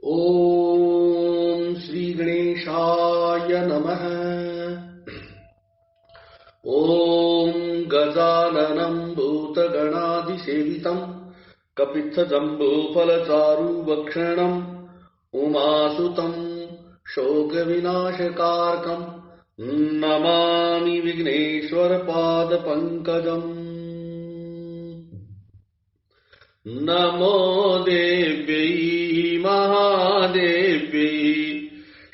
ओम श्री गणेशाय नमः। ओम गजाननं भूतगणाधिसेवितं कपित्थजम्बूफलचारुभक्षणम् उमासुतं शोकविनाशकारकं नमामि विघ्नेश्वरपादपङ्कजम्। नमो देव्यै महादेव्यै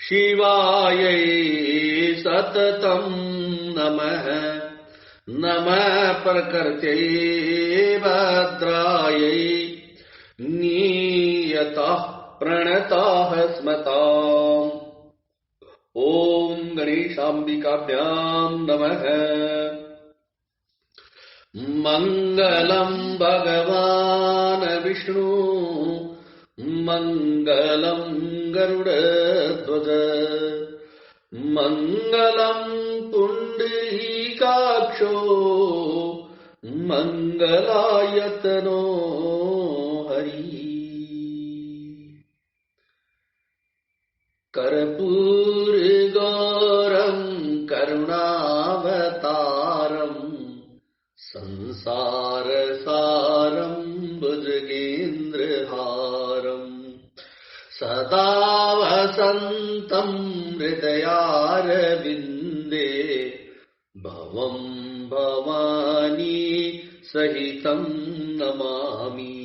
शिवायै सततं नमः। नमः प्रकृत्यै भद्रायै नियतः प्रणतः स्मताम्। ओम गणेशाम्बिकाभ्यां नमः। मंगलं भगवान् विष्णु मंगलं गरुडध्वज मंगलं पुण्डरीकाक्षो मंगलायतनो हरि। कर्पूरगौरं करुणावतारम् संसारसारं भुजगेन्द्रहारम् सदा वसन्तं हृदयारविन्दे भवं भवानी सहितं नमामि।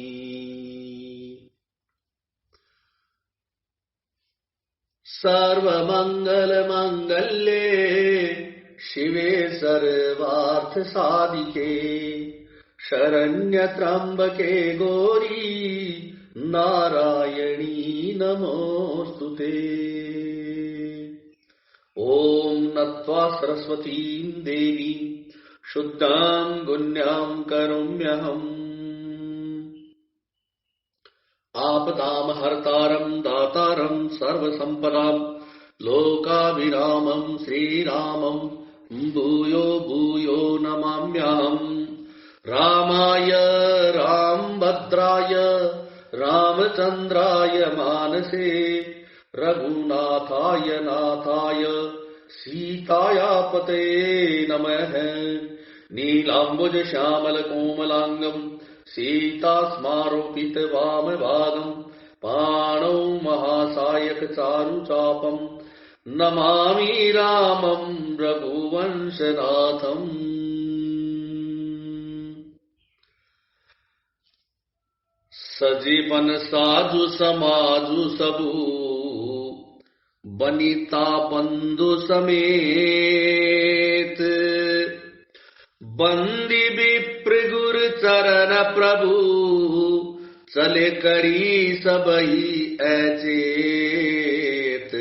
सर्वमंगलमांगल्ये शिवे सर्वार्थसाधिके शरण्य त्र्यंबके गौरी नारायणी नमोस्तुते। ओम नत्वा सरस्वतीं देवीं शुद्धां गुण्यां करोम्यहम्। आपदां हर्तारं दातारं सर्वसंपदां लोकाभिरामं श्रीरामं भूयो भूयो नमाम्यहम्। रामाय रामभद्राय रामचन्द्राय मानसे रघुनाथाय नाथाय सीतायापते नमः। नीलाम्बुज श्यामल कोमलांगं सीतास्मारोपित वामभागं पाणौ महासायक चारुचापम् नमामि रामं रघुवंशनाथम्। सजीवन साधु समाजु सबू बनिता बंधु समेत बंदी विप्र गुरु चरण प्रभु चले करी सबही अचेत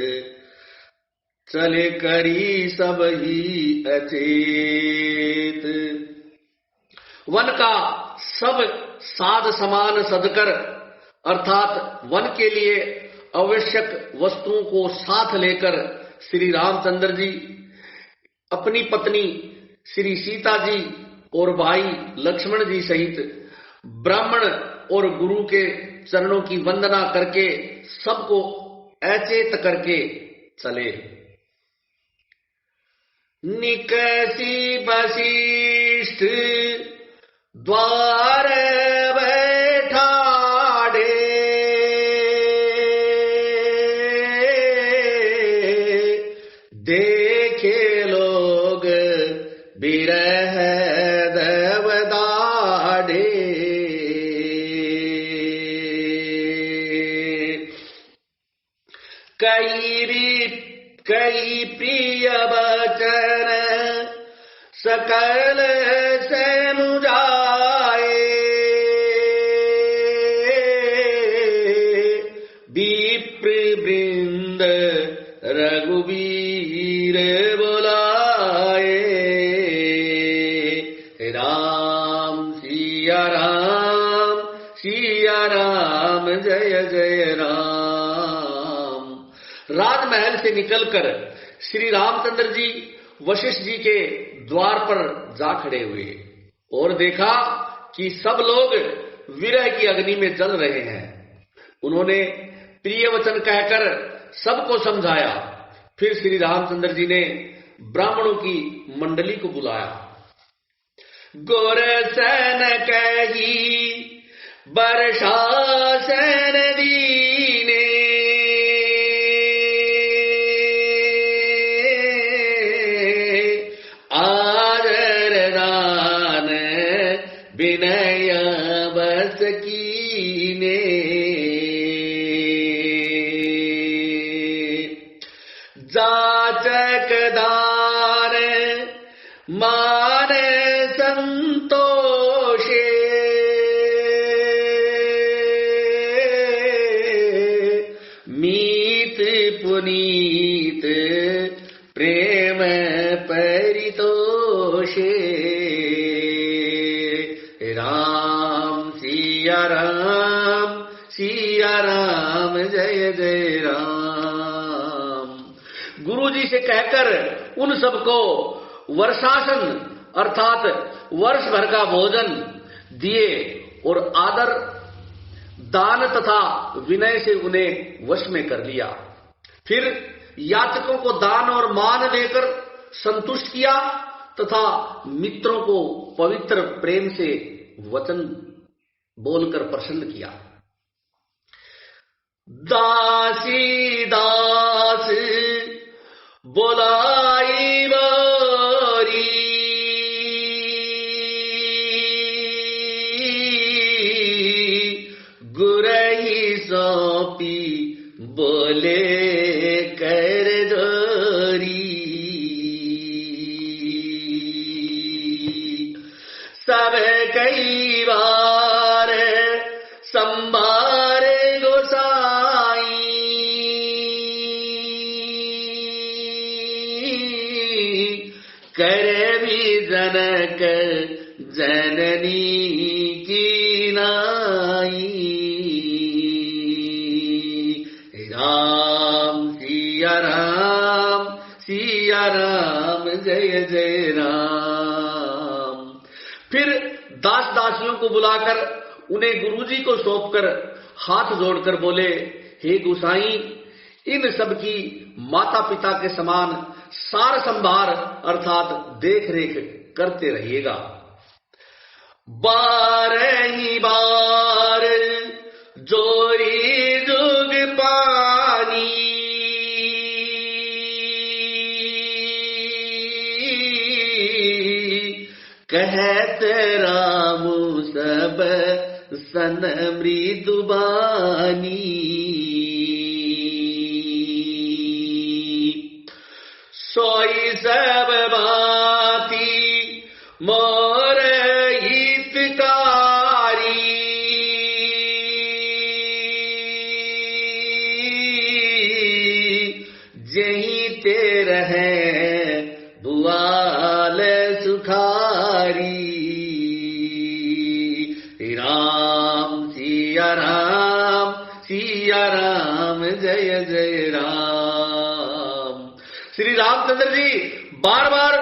चले करी सबही अचेत। वन का सब साध समान सदकर अर्थात वन के लिए आवश्यक वस्तुओं को साथ लेकर श्री रामचंद्र जी अपनी पत्नी श्री सीता जी और भाई लक्ष्मण जी सहित ब्राह्मण और गुरु के चरणों की वंदना करके सबको अचेत करके चले। निकसी वशिष्ठ द्वार बैठाड़े देखे लोग बिरह देवदाड़े। कई प्रिय वचन सकल से मुझाए विप्र वृंद रघुवीर बुलाए। राम सिया राम जय जय राम। राजमहल से निकलकर श्री रामचंद्र जी वशिष्ठ जी के द्वार पर जा खड़े हुए और देखा कि सब लोग विरह की अग्नि में जल रहे हैं। उन्होंने प्रिय वचन कहकर सबको समझाया। फिर श्री रामचंद्र जी ने ब्राह्मणों की मंडली को बुलाया। गोरसन कही बरसासन दीने, आदर दान विनय बस कीने। जाचक दान मान संतोषे, मीत पुनीत प्रेम परितोषे। राम सिया राम, सिया राम जय जय राम। गुरु जी से कहकर उन सबको वर्षासन अर्थात वर्ष भर का भोजन दिए और आदर दान तथा विनय से उन्हें वश में कर लिया। फिर याचकों को दान और मान देकर संतुष्ट किया तथा मित्रों को पवित्र प्रेम से वचन बोलकर प्रसन्न किया। दासी दास बोलाई बारी, गुरही सौंपी बोले कर जोरी। सब कई बार संभारे गोसाई, कर भी जनक जननी की नाई। राम सिया राम, सिया राम जय जय राम। फिर दास दासियों को बुलाकर उन्हें गुरुजी को सौंपकर हाथ जोड़कर बोले, हे गोसाई, इन सब की माता पिता के समान सार संभार अर्थात देख रेख करते रहिएगा। बारही बार जोरी जुग पानी, कहत रामु सब सन मृदुबानी। सोई सब बाती मोर हितकारी, जहीं ते रहे बुआल सुखारी। राम सिया राम, सिया राम जय जय राम। श्री रामचंद्र जी बार बार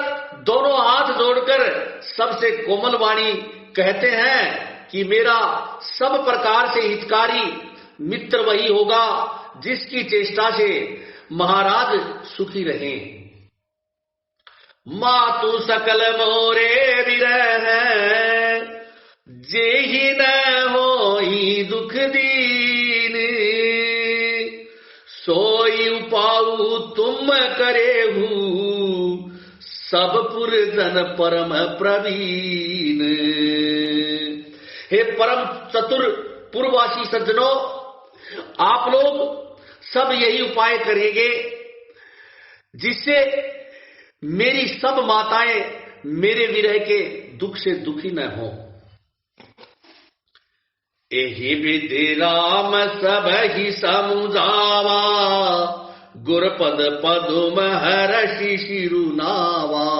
दोनों हाथ जोड़कर सबसे कोमल वाणी कहते हैं कि मेरा सब प्रकार से हितकारी मित्र वही होगा जिसकी चेष्टा से महाराज सुखी रहें। मातु सकल मोरे विरह, जेहि न होई दुख दीन, सोई उपाऊ तुम करेहू, सब पुरजन परम प्रवीण। हे परम चतुर पूर्ववासी सज्जनों, आप लोग सब यही उपाय करेंगे जिससे मेरी सब माताएं मेरे विरह के दुख से दुखी न हो। एहि विधि राम सब ही समुझावा, गुरपद पदुम हर्षि शिरुनावा।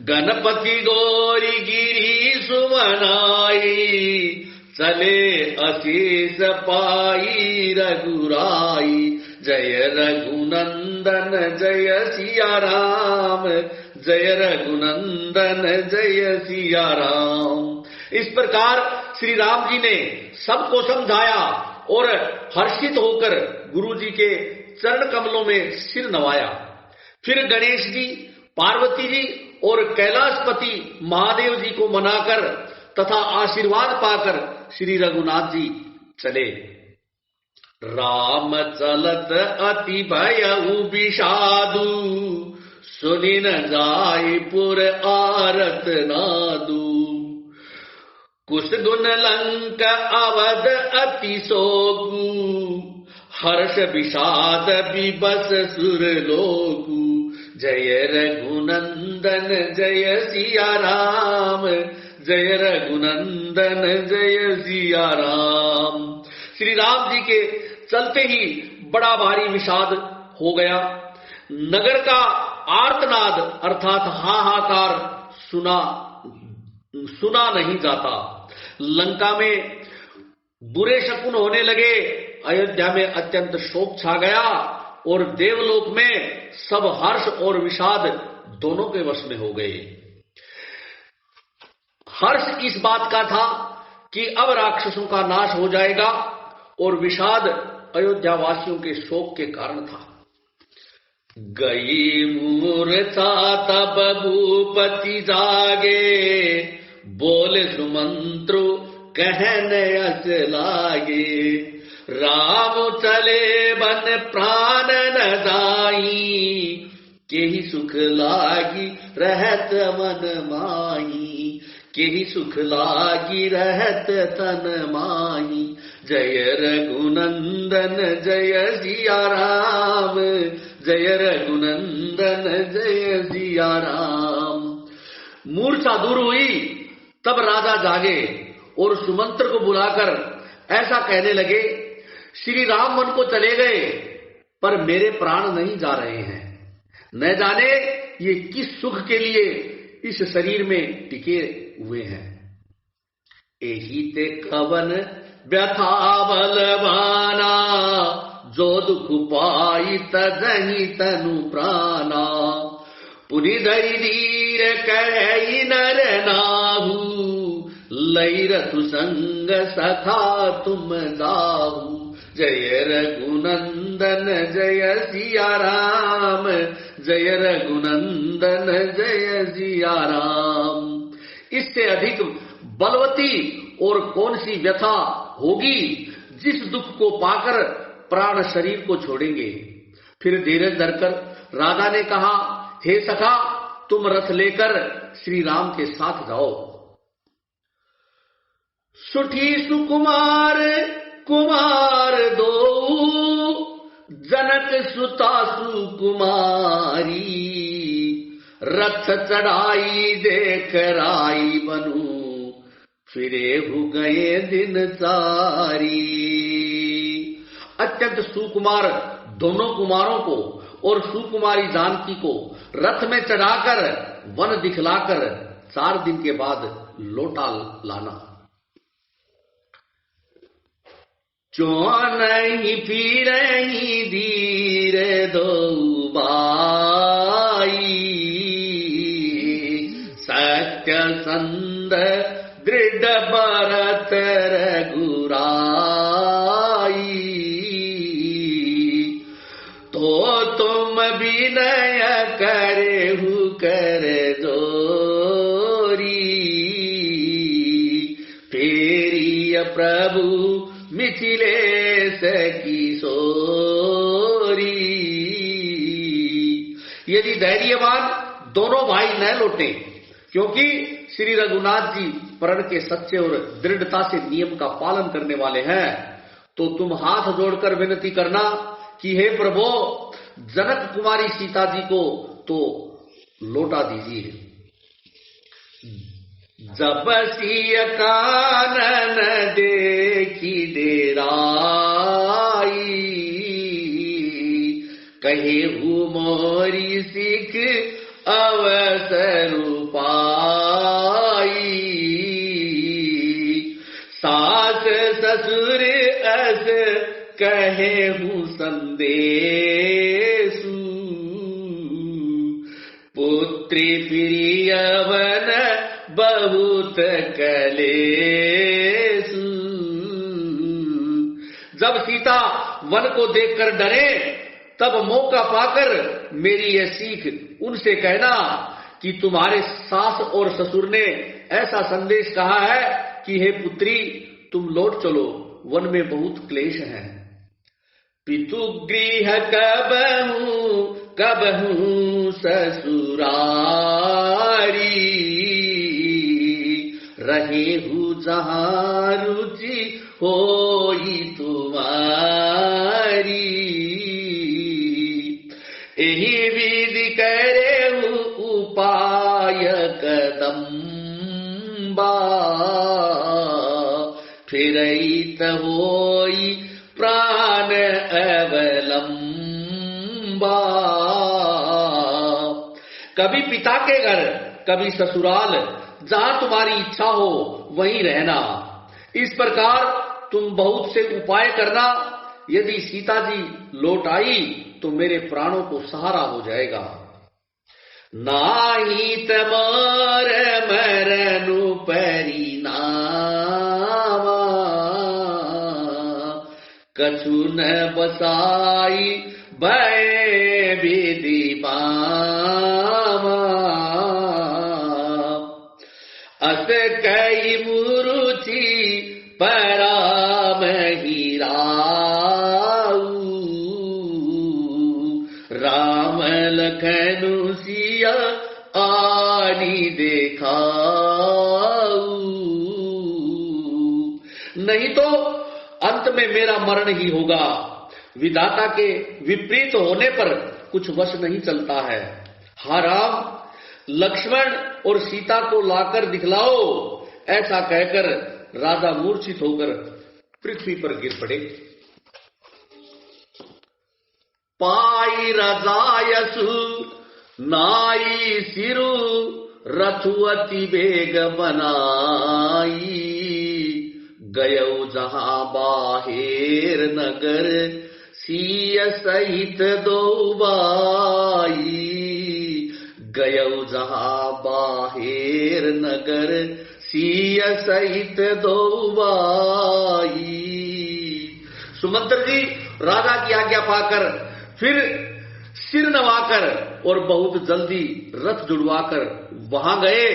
गणपति गौरी गिरी सुमनाई, चले अशेष पाई रघुराई। जय रघुनंदन जय सिया राम, जय रघुनंदन जय सिया राम। इस प्रकार श्री राम जी ने सबको समझाया और हर्षित होकर गुरुजी के चरण कमलों में सिर नवाया। फिर गणेश जी, पार्वती जी और कैलाशपति महादेव जी को मनाकर तथा आशीर्वाद पाकर श्री रघुनाथ जी चले। राम चलत अति भयउ विषादु, सुनि न जाय पुर आरत नादु। कुश गुण लंक अवध अति सोगु, हर्ष विषाद विबस सुर लोगु। जय रघुनंदन जय सिया राम, जय रघुनंदन जय सिया राम। श्री राम जी के चलते ही बड़ा भारी विषाद हो गया। नगर का आर्तनाद अर्थात हाहाकार सुना नहीं जाता। लंका में बुरे शकुन होने लगे। अयोध्या में अत्यंत शोक छा गया और देवलोक में सब हर्ष और विषाद दोनों के वश में हो गए। हर्ष इस बात का था कि अब राक्षसों का नाश हो जाएगा और विषाद अयोध्या वासियों के शोक के कारण था। गई मूर्छा तब भूपति जागे, बोले सुमंत्रु कहने अस लागे। राम चले बन प्राण न जाई, केहि सुख लागी रहत मन माही। केहि सुख लागी रहत तन माही। जय रघुनंदन जय सिया राम, जय रघुनंदन जय सिया राम। मूर्छा दूर हुई तब राजा जागे और सुमंत्र को बुलाकर ऐसा कहने लगे, श्री राम वन को चले गए पर मेरे प्राण नहीं जा रहे हैं। न जाने ये किस सुख के लिए इस शरीर में टिके हुए हैं। एही ते कवन व्यथा बलवाना, जो दुख पाई तजहि तनु प्राणा। पुनि धीर कहि नर नाहु, लई रघु संग सखा तुम जाहु। जय रघुनंदन जय सिया राम, जय रघुनंदन जय सिया राम। इससे अधिक बलवती और कौन सी व्यथा होगी जिस दुख को पाकर प्राण शरीर को छोड़ेंगे। फिर धीरज धरकर राजा ने कहा, हे सखा तुम रथ लेकर श्री राम के साथ जाओ। सुठी सुकुमार कुमार दो, जनक सुता सुकुमारी। रथ चढ़ाई देख राई बनू, फिरे हो गए दिन सारी। अत्यंत सुकुमार दोनों कुमारों को और सुकुमारी जानकी को रथ में चढ़ाकर वन दिखलाकर 4 दिन के बाद लौटा लाना। जो नहीं फिर धीर दो बाई, सत्य संद दृढ़ भरत रघुराई। तो तुम विनय करेहु कर जोरी, फेरिय प्रभु मिथिलेश की सोरी। यदि धैर्यवान दोनों भाई न लौटे, क्योंकि श्री रघुनाथ जी प्रण के सच्चे और दृढ़ता से नियम का पालन करने वाले हैं, तो तुम हाथ जोड़कर विनती करना कि हे प्रभु जनक कुमारी सीता जी को तो लौटा दीजिए। जब सिय कानन देखी डेराई, कहे हूँ मोरी सिख अवसर पाई। सास ससुर अस कहे हूँ संदेशु, पुत्री प्रियवन बहुत कलेसु। सीता वन को देखकर डरे, तब मौका पाकर मेरी यह सीख उनसे कहना कि तुम्हारे सास और ससुर ने ऐसा संदेश कहा है कि हे पुत्री, तुम लौट चलो, वन में बहुत क्लेश है। पितु गृह कबहू ससुरारी, रहे हूँ जहाँ रुचि होई तुम्हारी। एही विधि करे उपाय कदम्बा, फिरइत होई प्राण अवलंबा। कभी पिता के घर, कभी ससुराल, जहां तुम्हारी इच्छा हो वहीं रहना। इस प्रकार तुम बहुत से उपाय करना। यदि सीता जी लौट आई तो मेरे प्राणों को सहारा हो जाएगा। नाही तमार मरनु परिणामा, कछु न बसाई भय विधि पामा। अस कई मुरुचि परामहि राऊ, राम लखनु सिया आनी देखाऊ। नहीं तो अंत में मेरा मरण ही होगा। विधाता के विपरीत होने पर कुछ वश नहीं चलता है। हा राम, लक्ष्मण और सीता को लाकर दिखलाओ। ऐसा कहकर राजा मूर्छित होकर पृथ्वी पर गिर पड़े। पाई रजायसु नाई सिरु, रथुअति बेग बनाई। गयौ जहां बाहेर नगर, सिय सहित दो बाई। गयौ जहां बाहेर नगर, सिय सहित दो बाई। सुमंत्र जी राजा की आज्ञा पाकर फिर सिर नवाकर और बहुत जल्दी रथ जुड़वाकर वहां गए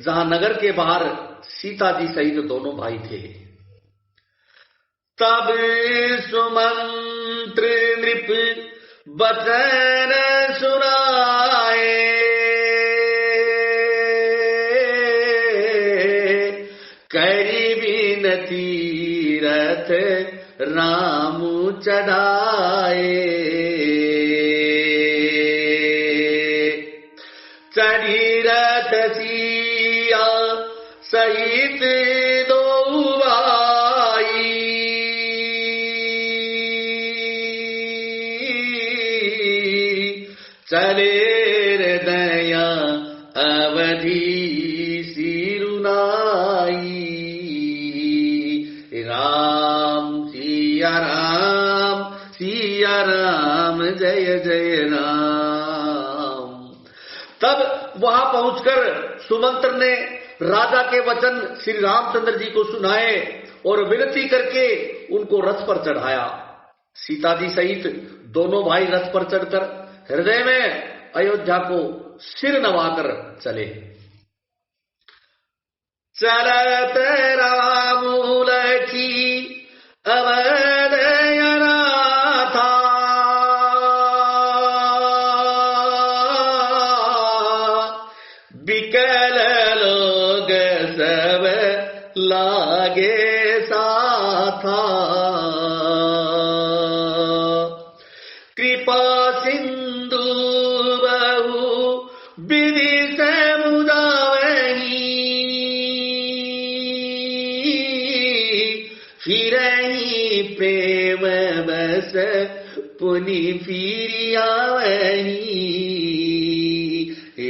जहां नगर के बाहर सीता जी सहित दोनों भाई थे। तब सुमंत्र नृप बचन सुनाए, करी विनती रथ राम चढ़ाए। चढ़ी रथ सिया सहित दो भाई। चले हृदया अवधि सिरुनाई। राम सिया राम, सिया राम, जय जय राम। तब वहां पहुंचकर सुमंत्र ने राजा के वचन श्री रामचंद्र जी को सुनाए और विनती करके उनको रथ पर चढ़ाया। सीता जी सहित दोनों भाई रथ पर चढ़कर हृदय में अयोध्या को सिर नवाकर चले। चलत राम लखी अवध अनाथा, बिकल लोग सब लागे साथा। कृपा सिंधु बहु विधि समुदावही, फिरही प्रेम बस पुनि फिरियावही।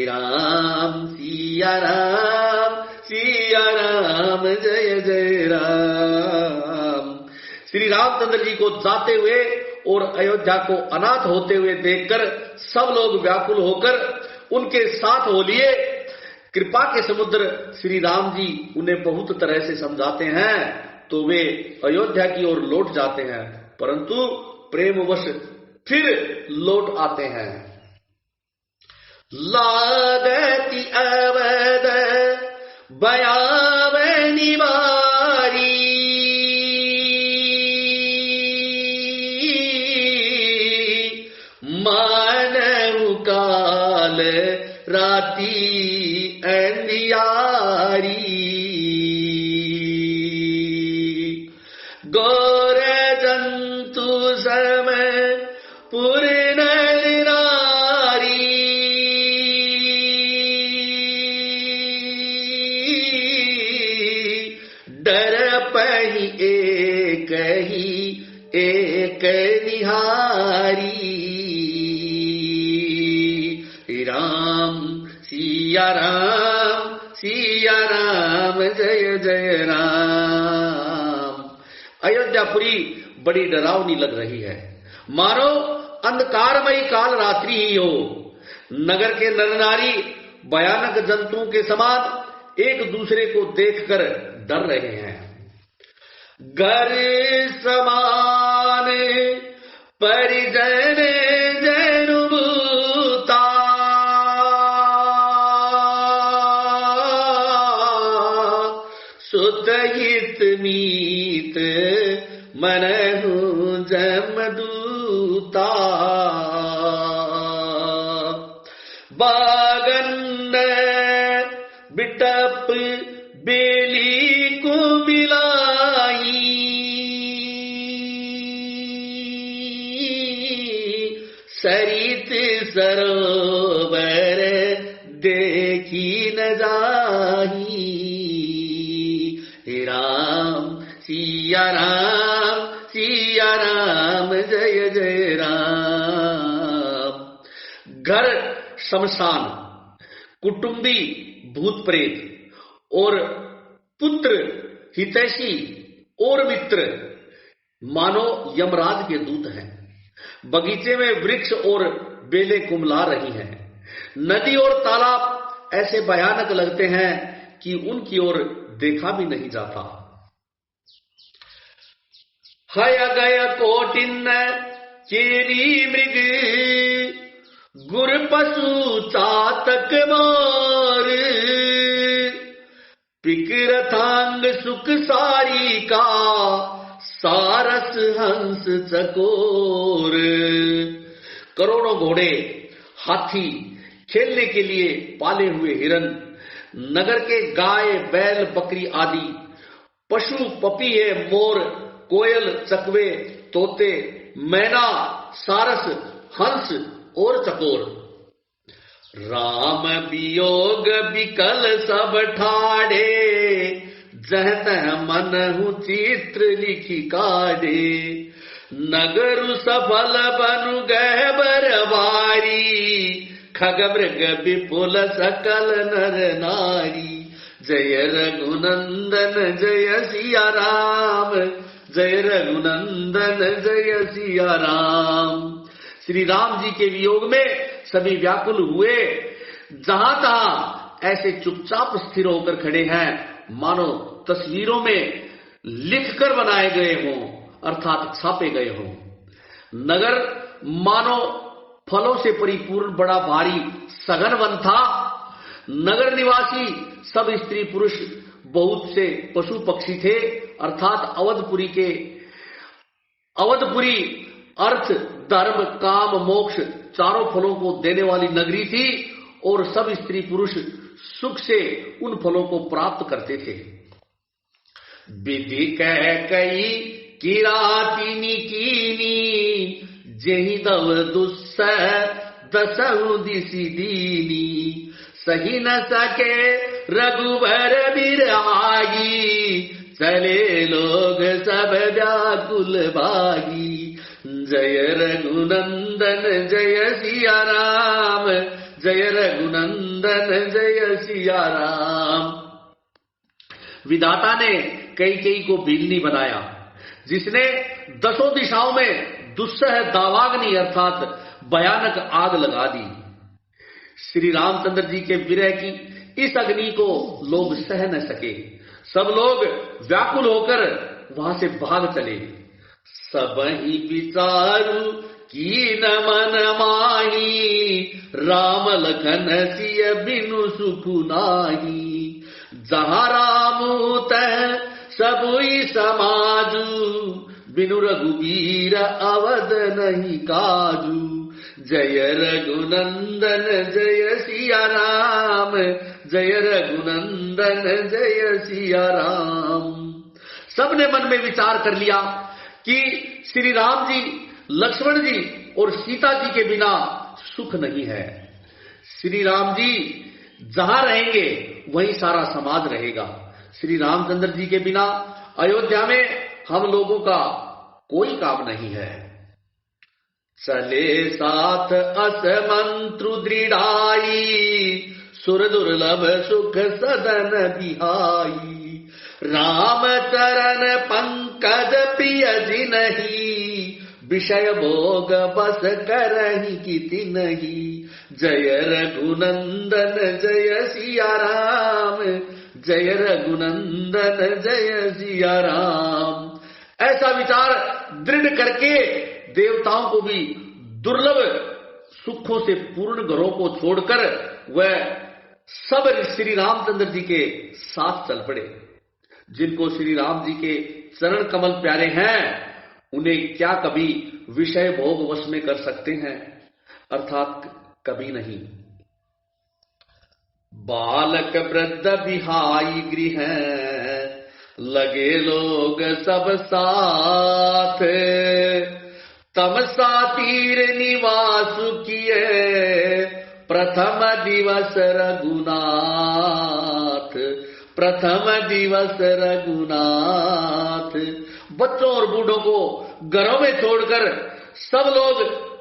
राम सिया राम, सिया राम, जय जय राम। श्री रामचंद्र जी को जाते हुए और अयोध्या को अनाथ होते हुए देखकर सब लोग व्याकुल होकर उनके साथ हो लिए। कृपा के समुद्र श्री राम जी उन्हें बहुत तरह से समझाते हैं तो वे अयोध्या की ओर लौट जाते हैं, परंतु प्रेमवश फिर लौट आते हैं। लागति अवद बयावनी बारी, मानव काल राती अंधियारी, गौर जंतु सम पूर्ण नारी, डर पही एक निहारी, राम सिया राम जय जय राम। अयोध्यापुरी बड़ी डरावनी लग रही है, मानो अंधकारमयी काल रात्रि ही हो। नगर के नर नारी भयानक जंतुओं के समान एक दूसरे को देखकर डर रहे हैं। घर समान परिजन जनुभूता, सुत हित मीत मनहु जमदूता, बागन बिटप बेली को मिलाई, सरित सरोवर देखी न जाही, राम सिया राम जय जय राम। घर शमशान, कुटुंबी भूत प्रेत और पुत्र हितैषी और मित्र मानो यमराज के दूत हैं। बगीचे में वृक्ष और बेलें कुमला रही हैं। नदी और तालाब ऐसे भयानक लगते हैं कि उनकी ओर देखा भी नहीं जाता। हय गय कोटिन्न चेरी मृग, गुर पशु चातक मार, पिकरथांग सुख सारी का, सारस हंस चकोर। करोड़ों घोड़े, हाथी, खेलने के लिए पाले हुए हिरन, नगर के गाय बैल बकरी आदि, पशु पपीहे मोर कोयल चकवे तोते मैना सारस हंस और चकोर। राम वियोग विकल सब ठाड़े, जह तह मनहु चित्र लिखी काढ़े, नगरु सफल बनु गहबर बारी, खग मृग विपुल सकल नर नारी। जय रघुनंदन जय सिया राम, जय रघुनंदन जय सिया राम। श्री राम जी के वियोग में सभी व्याकुल हुए, जहां तहां ऐसे चुपचाप स्थिर होकर खड़े हैं मानो तस्वीरों में लिखकर बनाए गए हों, अर्थात छापे गए हों। नगर मानो फलों से परिपूर्ण बड़ा भारी सघन वन था। नगर निवासी सब स्त्री पुरुष, बहुत से पशु पक्षी थे, अर्थात अवधपुरी अर्थ धर्म काम मोक्ष चारों फलों को देने वाली नगरी थी और सब स्त्री पुरुष सुख से उन फलों को प्राप्त करते थे। विधि कह कई किरातिनी कीनी, जेहि दव दुस्सह दसहु दिशि दीनी, सही न सके रघुबर बिरहाई, चले लोग सब व्याकुल भागी। जय रघुनंदन जय सिया राम, जय रघुनंदन जय सिया राम। विधाता ने कैकेयी को बिल्ली बनाया, जिसने दसों दिशाओं में दुस्सह दावाग्नि अर्थात भयानक आग लगा दी। श्री रामचंद्र जी के विरह की इस अग्नि को लोग सह न सके। सब लोग व्याकुल होकर वहां से भाग चले। सबहि विचारु कीन मन माही, राम लखन सिय बिनु सुख नाही। जहाँ राम तह सबुई समाजू, बिनु रघुबीर अवध नहीं काजू। जय रघुनंदन जय सिया राम, जय रघुनंदन जय सिया राम। सबने मन में विचार कर लिया कि श्री राम जी, लक्ष्मण जी और सीता जी के बिना सुख नहीं है। श्री राम जी जहां रहेंगे वहीं सारा समाज रहेगा। श्री रामचंद्र जी के बिना अयोध्या में हम लोगों का कोई काम नहीं है। चले साथ असमंत्रु दृढ़ाई, सुर दुर्लभ सुख सदन बिहाई। राम चरण पंकज प्रिय जिनहि, विषय भोग बस करहि किति नहीं। जय रघुनंदन जय सिया राम, जय रघुनंदन जय सिया राम। ऐसा विचार दृढ़ करके देवताओं को भी दुर्लभ सुखों से पूर्ण घरों को छोड़कर वह सब श्री रामचंद्र जी के साथ चल पड़े। जिनको श्री राम जी के चरण कमल प्यारे हैं, उन्हें क्या कभी विषय भोग वश में कर सकते हैं? अर्थात कभी नहीं। बालक वृद्ध बिहाई गृह, लगे लोग सब साथ। तमसा तीर निवास किए, प्रथम दिवस रघुनाथ। प्रथम दिवस रघुनाथ। बच्चों और बूढ़ों को घरों में छोड़कर सब लोग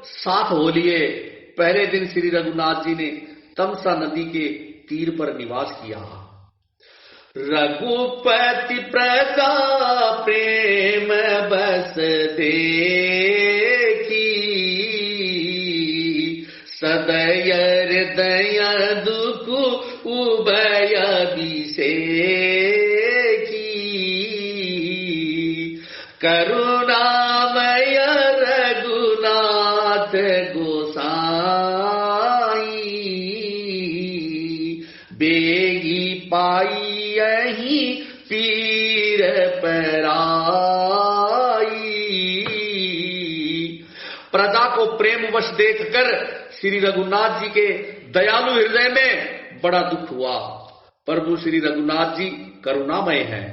साथ हो लिए। पहले दिन श्री रघुनाथ जी ने तमसा नदी के तीर पर निवास किया। रघुपति प्रजा प्रेम बस देखी, सदय हृदय दुख उभय बिसेखी। करुणामय रघुनाथ गोसाई, बेगी पाई यही पीर पराई। प्रजा को प्रेम वश देखकर श्री रघुनाथ जी के दयालु हृदय में बड़ा दुख हुआ। प्रभु श्री रघुनाथ जी करुणामय हैं।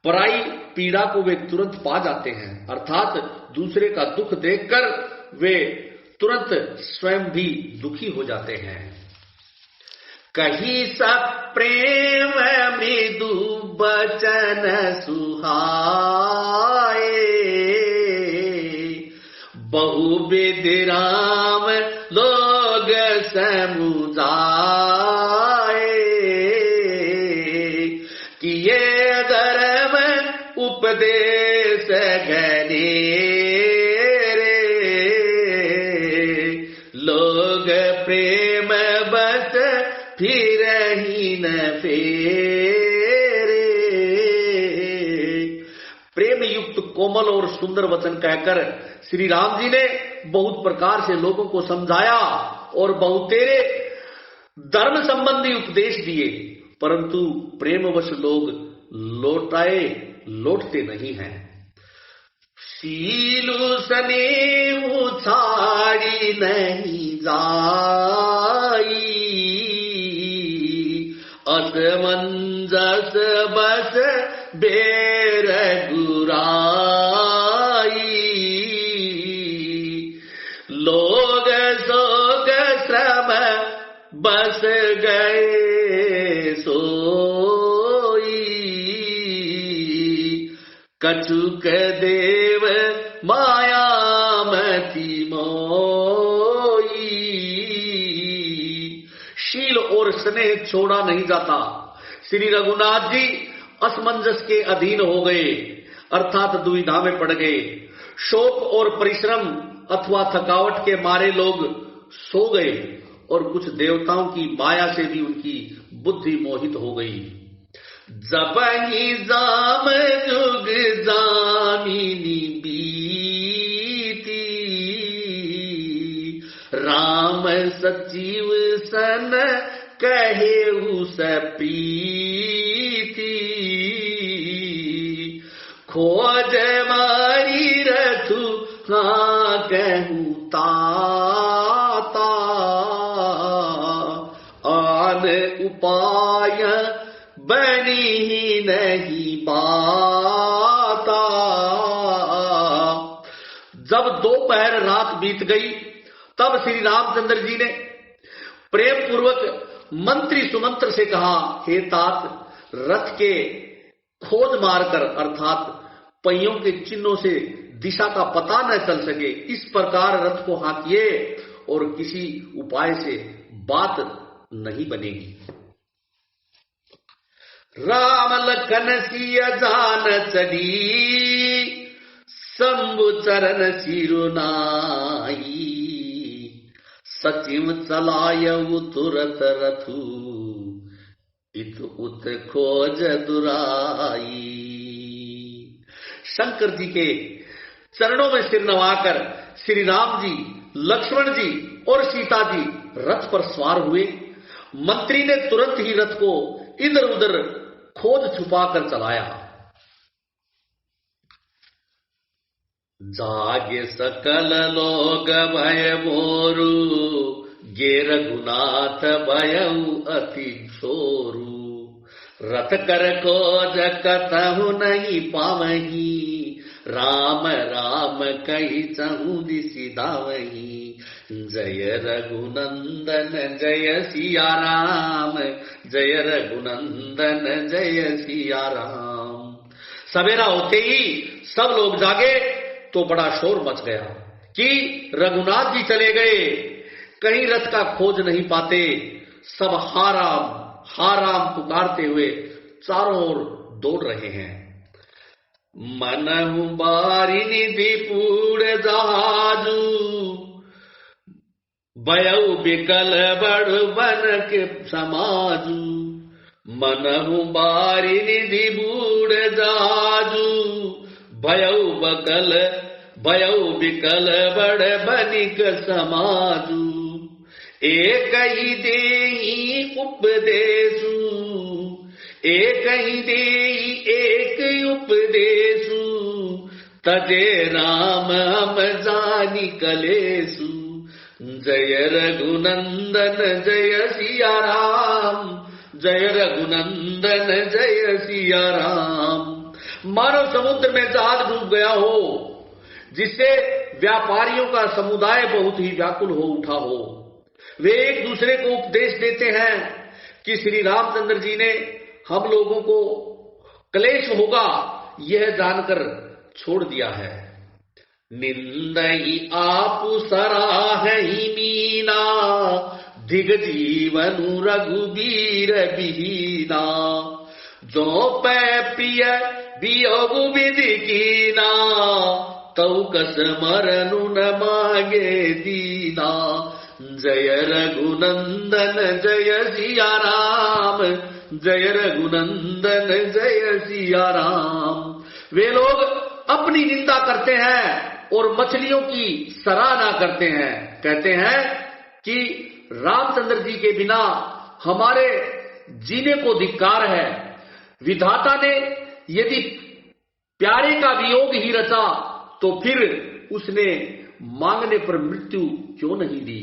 पराई पीड़ा को वे तुरंत पा जाते हैं, अर्थात दूसरे का दुख देखकर वे तुरंत स्वयं भी दुखी हो जाते हैं। कही सब प्रेम मृदु बचन सुहाए, बहुविध राम लोग समुझाए। किए धर्म उपदेश घने रे, लोग प्रेम बस फिर ही न फेरे। प्रेम युक्त कोमल और सुंदर वचन कहकर श्री राम जी ने बहुत प्रकार से लोगों को समझाया और बहुतेरे धर्म संबंधी उपदेश दिए, परंतु प्रेमवश लोग लौटते नहीं हैं। शीलु स्नेह छाड़ी नहीं जाई, असमंजस बस बेरगुराई। लोग सोग श्रम बस गए सोई, कछुक देव माया मति मोई। शील और स्नेह छोड़ा नहीं जाता। श्री रघुनाथ जी असमंजस के अधीन हो गए, अर्थात दुविधा में पड़ गए। शोक और परिश्रम अथवा थकावट के मारे लोग सो गए और कुछ देवताओं की माया से भी उनकी बुद्धि मोहित हो गई। जब ही जाम जुग जामिनी बी सचिव सन कहेउ स प्रीति, खोज मारी रथु हाँ कहूँ ताता, आन उपाय बनी नहीं बाता। जब दोपहर रात बीत गई तब श्री रामचंद्र जी ने प्रेम पूर्वक मंत्री सुमंत्र से कहा, हे तात, रथ के खोज मारकर अर्थात पहियों के चिन्हों से दिशा का पता न चल सके, इस प्रकार रथ को हाँकिए और किसी उपाय से बात नहीं बनेगी। राम लखन सिय जान चली, शंभु चरण सिरुनाई, सचिव चलायउ तुरत रथु, इत उत खोज दुराई। शंकर जी के चरणों में सिर नवाकर श्री राम जी, लक्ष्मण जी और सीता जी रथ पर सवार हुए। मंत्री ने तुरंत ही रथ को इधर उधर खोज छुपाकर चलाया। जागे सकल लोग भय मोरू, गे रघुनाथ भयउ अति छोरू, रथ कर खोज कतहु नहीं पावही, राम राम कही चहु दिसि धावही, जय रघुनंदन जय सिया राम, जय रघुनंदन जय सिया राम। सवेरा होते ही सब लोग जागे तो बड़ा शोर मच गया कि रघुनाथ जी चले गए, कहीं रथ का खोज नहीं पाते। सब हाराम पुकारते हुए चारों ओर दौड़ रहे हैं। मनहु बारी निधि पूर्ण जहाजू, भयउ बिकल बड़ बन के समाजू, मनहु बारी निधि बूढ़ जहाजू, भयउ बिकल बड़ बनिक समाजू, एक ही देही उपदेशु, एक ही देही एक उपदेशु, तजे राम हम जानी कलेसु, जय रघुनंदन जय सिया राम, जय रघुनंदन जय सिया राम। मानव समुद्र में जहाज डूब गया हो, जिससे व्यापारियों का समुदाय बहुत ही व्याकुल हो उठा हो। वे एक दूसरे को उपदेश देते हैं कि श्री रामचंद्र जी ने हम लोगों को क्लेश होगा यह जानकर छोड़ दिया है। निंदई आप सराहहि मीना, दिग जीवनु रघुबीर बिहीना, जो पै प्रिय वियोग विधि कीना, तौ कस मरनु न मांगे दीना, जय रघुनंदन जय सिया राम, जय रघुनंदन जय सिया राम। वे लोग अपनी निंदा करते हैं और मछलियों की सराहना करते हैं। कहते हैं कि रामचंद्र जी के बिना हमारे जीने को धिक्कार है। विधाता ने यदि प्यारे का वियोग ही रचा तो फिर उसने मांगने पर मृत्यु क्यों नहीं दी।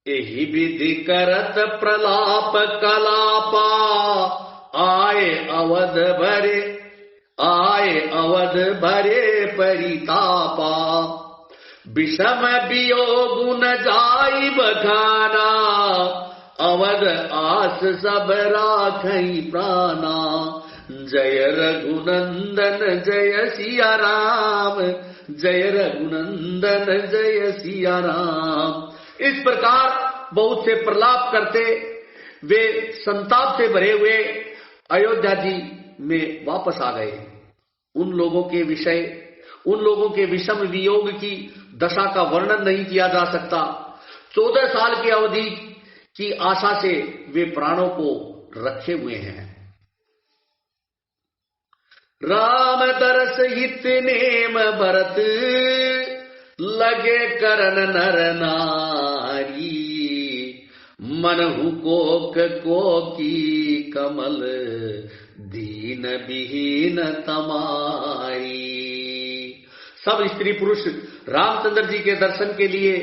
एहि विधि करत प्रलाप कलापा, आए अवध भरे परितापा, विषम वियोग न जाई बखाना, अवध आस सब राखई प्राणा, जय रघुनंदन जय सिया राम, जय रघुनंदन जय सिया राम। इस प्रकार बहुत से प्रलाप करते वे संताप से भरे हुए अयोध्या जी में वापस आ गए। उन लोगों के विषम वियोग की दशा का वर्णन नहीं किया जा सकता। 14 साल की अवधि की आशा से वे प्राणों को रखे हुए हैं। राम दरस हित नेम भरत, लगे करन नर नारी, मनहु कोक कोकी कमल दीन विहीन तमारी। सब स्त्री पुरुष रामचंद्र जी के दर्शन के लिए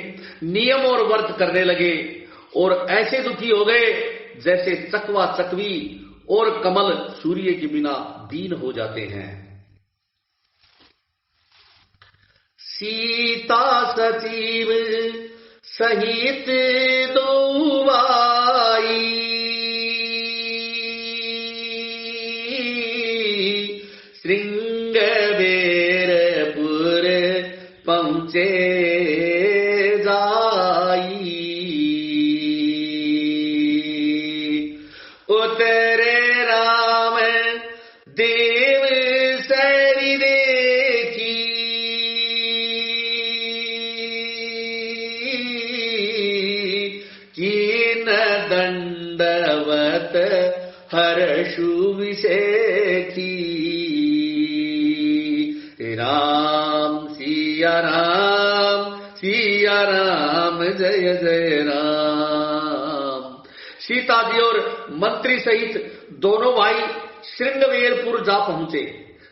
नियम और व्रत करने लगे और ऐसे दुखी हो गए जैसे चकवा चकवी और कमल सूर्य के बिना दीन हो जाते हैं। सीता सचिव सहित दो भाई श्रृंगबेरपुर पहुंचे जाई। उतरे राम देव सरी देखी कीन दंडवत हर्षु विषेखी। राम सिया राम जय जय राम। सीता जी और मंत्री सहित दोनों भाई श्रृंगवेरपुर जा पहुंचे,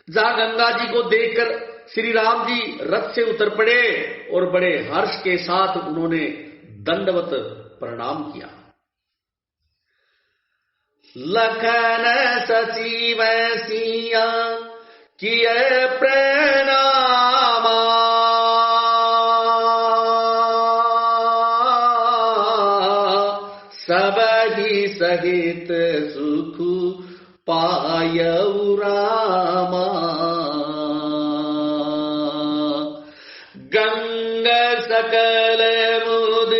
जहां गंगा जी को देखकर श्री राम जी रथ से उतर पड़े और बड़े हर्ष के साथ उन्होंने दंडवत प्रणाम किया। लखन सचिव सिया किए प्रणामा सब ही सहित सुख पायउ रामा। गंगा सकल मुद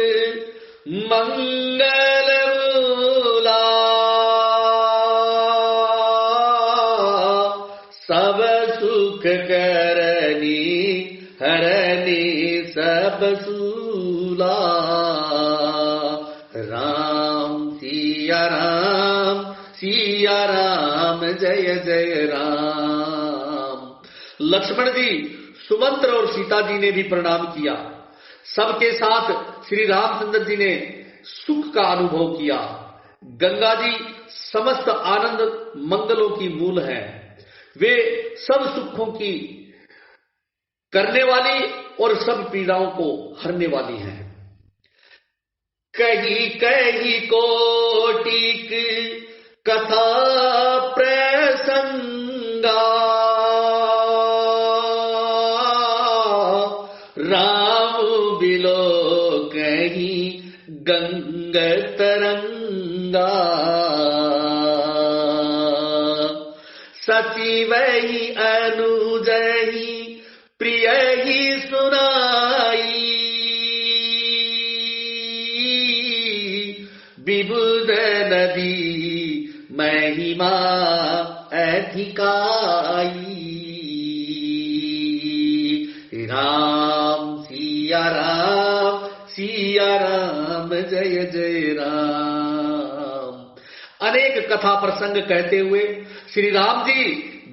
मंगल मूला सब सुख करनी हरनी सब सूला। राम सिया राम जय जय राम। लक्ष्मण जी, सुमंत्र और सीता जी ने भी प्रणाम किया। सबके साथ श्री रामचंद्र जी ने सुख का अनुभव किया। गंगा जी समस्त आनंद मंगलों की मूल है, वे सब सुखों की करने वाली और सब पीड़ाओं को हरने वाली हैं। कही कही कोटिक कथा प्रसंगा राम बिलो कहीं गंग तरंगा। सचिव ही अनुजही प्रिय ही सुनाई विबुध नदी महिमा अधिकाई। राम सिया राम जय जय राम। अनेक कथा प्रसंग कहते हुए श्री राम जी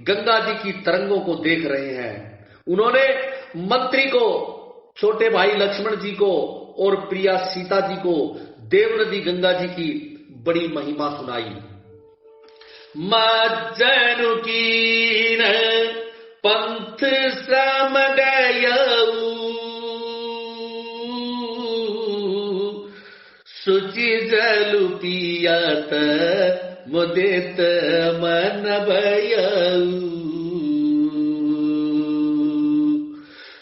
गंगा जी की तरंगों को देख रहे हैं। उन्होंने मंत्री को, छोटे भाई लक्ष्मण जी को और प्रिया सीता जी को देव नदी गंगा जी की बड़ी महिमा सुनाई। मज्जनु कीन पंथ श्रम गयऊ शुचि जलु पियत मुदित मन भयऊ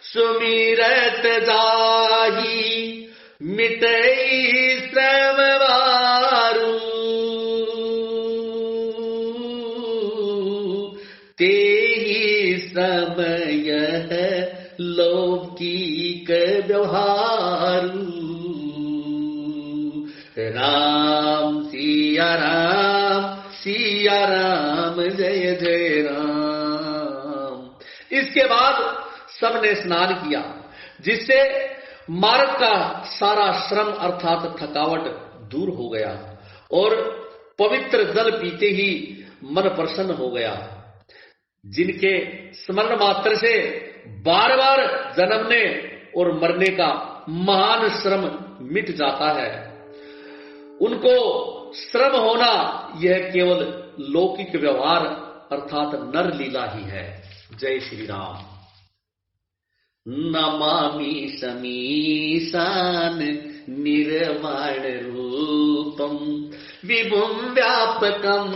सुमिरत जाही मिटई श्रम वारू तेहि समय लौकिक व्यवहारू। राम सिया राम जय जय राम। इसके बाद सबने स्नान किया, जिससे मार्ग का सारा श्रम अर्थात थकावट दूर हो गया और पवित्र जल पीते ही मन प्रसन्न हो गया। जिनके स्मरण मात्र से बार बार जन्मने और मरने का महान श्रम मिट जाता है, उनको श्रम होना यह केवल लौकिक व्यवहार अर्थात नर लीला ही है। जय श्री राम। नमामि समीशान निर्वाण रूपम विभुं व्यापकं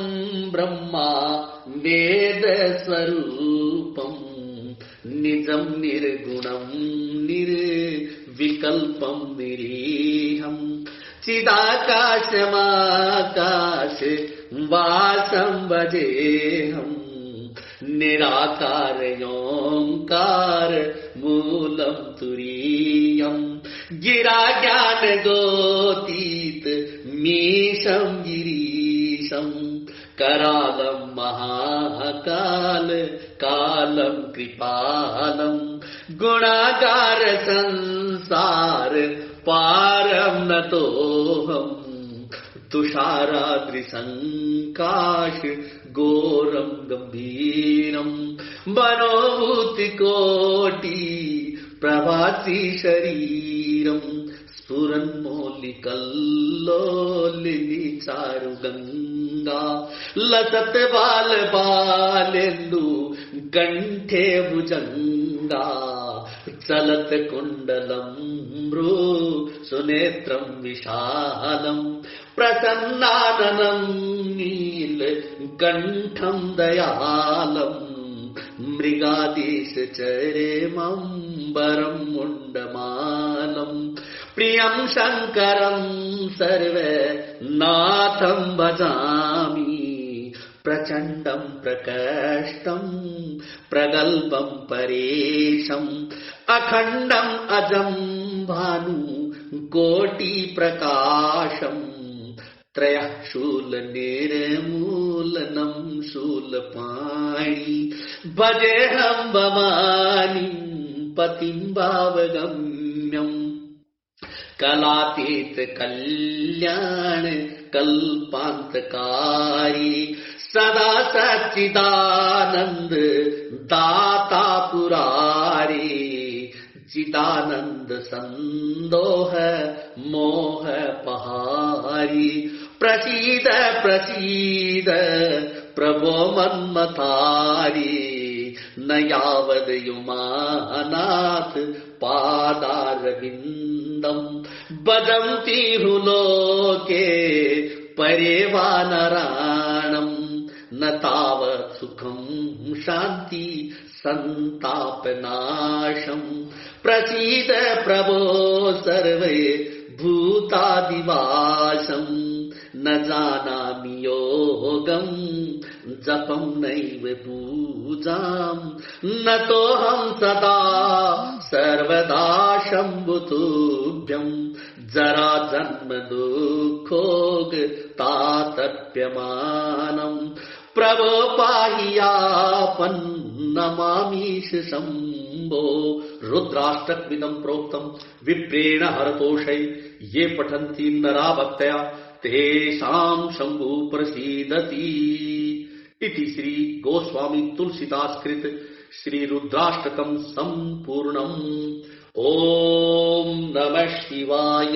ब्रह्मा वेद स्वरूपम निजं निर्गुणं निर्विकल्पं निरीहं चिदाकाशमाकाश वासं भजेऽहम् निराकारयोऽङ्कार मूलं तुरीयम् गिरा ज्ञान गोतीत मीशं गिरीशं करालं महाकाल कालं कृपालं गुणागार संसार पारं नतोऽहम् तुषाराद्रिसंकाश घोरं गंभीरं मनोभूतिकोटि प्रभासी शरीरं स्फुरन्मौलिकल्लोलिनी चारुगंगा लसत बाल बालेन्दु कंठे भुजंगा चलत कुंडलं मृ सुनेत्रं विशालं प्रसन्नाननं नील कंठं दयालं मृगादीश चरेमंबरं मुंडमालं प्रियं शंकरं सर्वनाथं भजामि प्रचंडं प्रकष्टं प्रगल्भं परेशम् अखंडं अजं भानु कोटि प्रकाशम् त्रयः शूल निर्मूलनं शूलपाणि भजेऽहं भवानीं पतिं भावगम्यम् कलातीत कल्याण कल्पान्तकारी सदा सच्चिदानंद दाता पुरारी चिदानंद संदोह मोह पहारी प्रसीद प्रसीद प्रभो मन्मथारी न यावद युमानाथ पादारविन्दं भजन्ति लोके परेवानराणम् न तावत् सुखं शान्ति संतापनाशम् प्रसीद प्रभो सर्वे भूतादिवासम् न जानामि योगम् जपं नैव पूजाम् न तोऽहं सदा सर्वदा शम्भुतुभ्यम् जरा जन्म दुःखोग तातप्यमानम् प्रभो पाहि यापन् नमामीश शम्भो। रुद्राष्टकमिदं प्रोक्तं विप्रेण हरतोषै ये पठन्ति नरा भक्त्या तेषां शम्भु प्रसीदति। इति श्री गोस्वामी तुलसीदास कृत श्री रुद्राष्टकं संपूर्णम्। ओम नमः शिवाय।